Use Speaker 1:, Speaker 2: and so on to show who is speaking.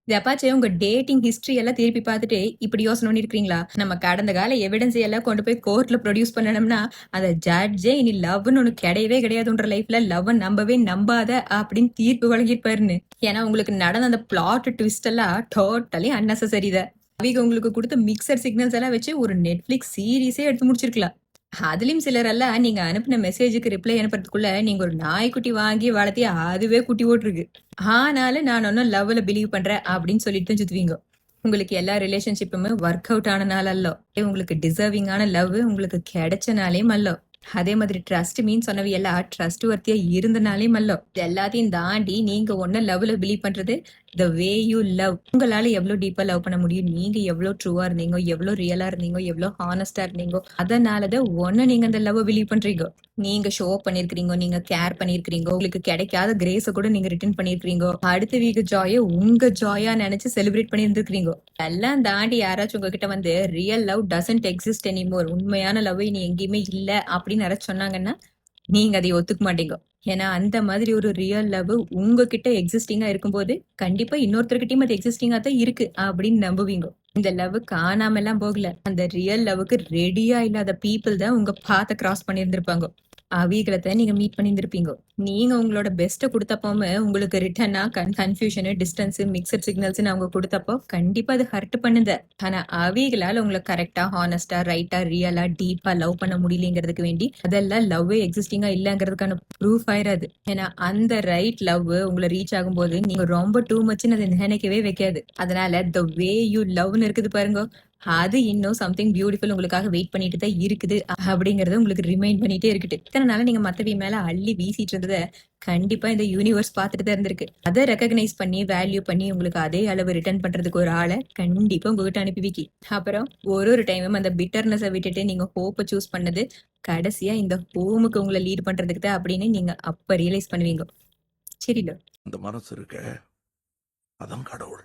Speaker 1: எப்பாச்சும் உங்க dating history எல்லாம் திருப்பி பார்த்துட்டு இப்படி யோசனை பண்ணிருக்கீங்களா? நம்ம கடந்த கால எவிடன்ஸ் எல்லாம் கொண்டு போய் கோர்ட்ல ப்ரொடியூஸ் பண்ணணும்னா, அந்த ஜட்ஜே இனி லவ்னு ஒண்ணு கிடையவே கிடையாது உன்ற லைஃப்ல. லவ்வ நம்பவே நம்பாத அப்படின்னு தீர்ப்பு வழங்கியிருப்பாருன்னு. ஏன்னா உங்களுக்கு நடந்த அந்த பிளாட் ட்விஸ்ட் எல்லாம் டோட்டலி அன்னெசசரி தான். அவங்க உங்களுக்கு கொடுத்த மிக்சர் சிக்னல்ஸ் எல்லாம் வச்சு ஒரு நெட்ஃபிளிக்ஸ் சீரிஸே எடுத்து முடிச்சிருக்கலாம். அதுலயும் சிலரெல்லாம் நீங்க அனுப்பின மெசேஜுக்கு ரிப்ளை அனுப்புறதுக்குள்ள நீங்க ஒரு நாய்க்குட்டி வாங்கி வளர்த்தி அதுவே குட்டி போட்டுருக்கு. ஆனாலும் நான் ஒன்னும் லவ்ல பிலீவ் பண்றேன் அப்படின்னு சொல்லிட்டு தான் சுத்துவீங்க. உங்களுக்கு எல்லா ரிலேஷன்ஷிப்புமே ஒர்க் அவுட் ஆனனால அல்ல, உங்களுக்கு டிசர்விங்கான லவ் உங்களுக்கு கிடைச்சனாலே அல்ல. அதே மாதிரி ட்ரஸ்ட் மீன் சொன்னவை எல்லாம் ட்ரஸ்ட் வர்த்தியா இருந்தனாலே அல்ல. எல்லாத்தையும் தாண்டி நீங்க ஒன்ன லவ்ல பிலீவ் பண்றது த வே யூ லவ். உங்களால எவ்வளவு டீப்பா லவ் பண்ண முடியும், நீங்க எவ்வளவு ட்ரூவா இருந்தீங்க, எவ்வளவு ரியலா இருந்தீங்க, எவ்வளவு ஹானஸ்டா இருந்தீங்க, அதனாலதான் ஒன்னு நீங்க அந்த லவ் பிலீவ் பண்றீங்க. நீங்க ஷோ பண்ணிருக்கீங்க, நீங்க கேர் பண்ணிருக்கீங்க, உங்களுக்கு கிடைக்காத கிரேஸ கூட நீங்க ரிட்டர்ன் பண்ணிருக்கீங்க, அடுத்த வீக் ஜாய உங்க ஜாயா நினைச்சு செலிப்ரேட் பண்ணி இருந்திருக்கீங்க. எல்லாம் தாண்டி யாராச்சும் உங்ககிட்ட வந்து real love doesn't exist anymore, உண்மையான லவ் இனி எங்கேயுமே இல்ல அப்படின்னு யாராச்சும் சொன்னாங்கன்னா நீங்க அதை ஒத்துக்க மாட்டீங்க. ஏன்னா அந்த மாதிரி ஒரு ரியல் லவ் உங்ககிட்ட எக்ஸிஸ்டிங்கா இருக்கும்போது கண்டிப்பா இன்னொருத்தர்கிட்டயும் அது எக்ஸிஸ்டிங்கா தான் இருக்கு அப்படின்னு நம்புவீங்க. இந்த லவ் காணாம எல்லாம் போகல. அந்த ரியல் லவ்வுக்கு ரெடியா இல்லாத பீப்புள் தான் உங்க பாத்த கிராஸ் பண்ணியிருந்திருப்பாங்க. அவிகளத்தை நீங்க மீட் பண்ணியிருந்திருப்பீங்க. நீங்க உங்களோட பெஸ்ட்டை கொடுத்தப்போமே உங்களுக்கு ரிட்டர்னா கன்ஃபியூஷனு, டிஸ்டன்ஸ், மிக்சட் சிக்னல்ஸ் அவங்க கொடுத்தப்போ கண்டிப்பா அது ஹர்ட் பண்ணுது. ஆனா அவிகளால உங்களை கரெக்டா, ஹானஸ்டா, ரைட்டா, ரியலா, டீப்பா லவ் பண்ண முடியலங்கிறதுக்கு வேண்டி அதெல்லாம் லவ்வே எக்ஸிஸ்டிங்கா இல்லங்கிறதுக்கான ப்ரூஃப் ஆயிராது. ஏன்னா அந்த ரைட் லவ் உங்களை ரீச் ஆகும்போது நீங்க ரொம்ப டூ மச்னு அதை நினைக்கவே வைக்காது. அதனால த வே யூ லவ்னு இருக்குது பாருங்க, அது இன்னும் சம்திங் பியூட்டிஃபுல் உங்களுக்காக வெயிட் பண்ணிட்டு தான் இருக்குது அப்படிங்கறது உங்களுக்கு ரிமைண்ட் பண்ணிட்டே இருக்குது. இத்தனை நாள் நீங்க மத்தவி மேல அள்ளி வீசிட்டு இருந்தத கண்டிப்பா இந்த யூனிவர்ஸ் பார்த்துட்டு தான் இருந்திருக்கு. அதை ரெகக்னைஸ் பண்ணி வேல்யூ பண்ணி உங்களுக்கு அதே அளவு ரிட்டர்ன் பண்றதுக்கு ஒரு ஆளை கண்டிப்பா உங்ககிட்ட அனுப்பி வைக்கி. அப்புறம் ஒரு டைமும் அந்த பிட்டர்னஸை விட்டுட்டு நீங்க ஹோப்பை சூஸ் பண்ணது கடைசியா இந்த ஹோமுக்கு உங்களை லீட் பண்றதுக்கு தான் அப்படின்னு நீங்க அப்ப ரியலைஸ் பண்ணுவீங்க. சரில
Speaker 2: அந்த மனசு இருக்க, அதான் கடவுள்.